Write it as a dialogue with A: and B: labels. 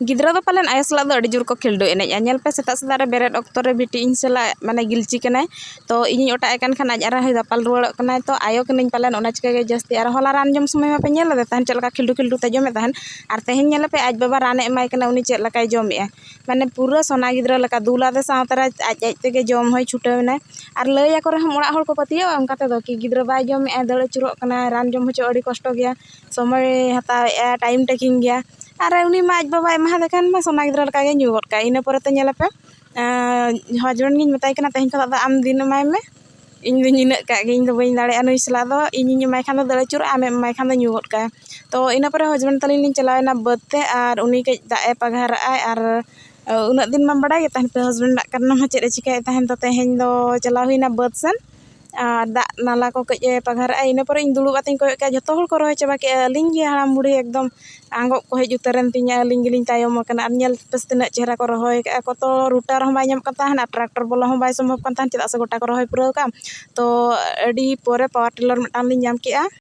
A: गिद्रा दो पालन आयो सला दो अड़ी जोर को खेलडो एनेज आनेल पे सेता सेता रे बेरेट ऑक्तो रे बिटी इन सला माने गिलची कनाय तो इनी ओटा एकान खान आज आरा दापाल रुवाड़ कनाय तो आयो कनिन पालन ओना चिका गे जस्ती आर होला रान जम समय मा पे नेल दे तहन चलका खिल्डू खिल्डू ते जमे तहन आर तेहेन नेल पे आज बाबा रान एमाय कना उनी चेक लकाय जमे माने पूरा सोना गिद्रा लका दुला दे सावतरा आज आज तेगे जम होय छुटेवना आर लय को रे हम ओड़ा होड़ को पतियो अंका ते दो कि गिद्रा बाय जमे दड़ चुरो कना रान जम होचो अड़ी कष्ट गया समय हता टाइम टेकिंग गया और उनी मा आज बाबा एमा देखान मा सोना गिद्रा लका गे न्यू गड का इना परते नेला पे हजबेंड गिन मताय कना तेहेन खला आम दिन माय में इन दो इना का गे इन दो बइन दाड़े अनुई सला दो इन माय खान दो दड़ चुरो आमे माय खान दो न्यू गड का तो इना पर हजबेंड तलिन लिन चलावेना बदते और उनी के दा ए पगार आय और उना दिन मा बड़ा गे तहन पे हजबेंड करना मा चेरे चिकाय तहन तो तेहेन दो चला हुईना बद सन दा नाला को कजे पगार आय इना पर इन दुलुब आतिन को का जतो हol को रहे चबा के अलिन गे हाराम बुढ़ी एकदम आंगो को हेज उतरन तिया अलिन गिलिन तायम कना आर नेल पेस तना चेहरा को रहोय का को तो रूटर हम बाय नाम कता हना ट्रैक्टर बोला हम बाय संभव कन तहन चेदा से गोटा को रहोय पुरा का तो अडी पोरे पावर टिलर मटान लिन नाम केआ।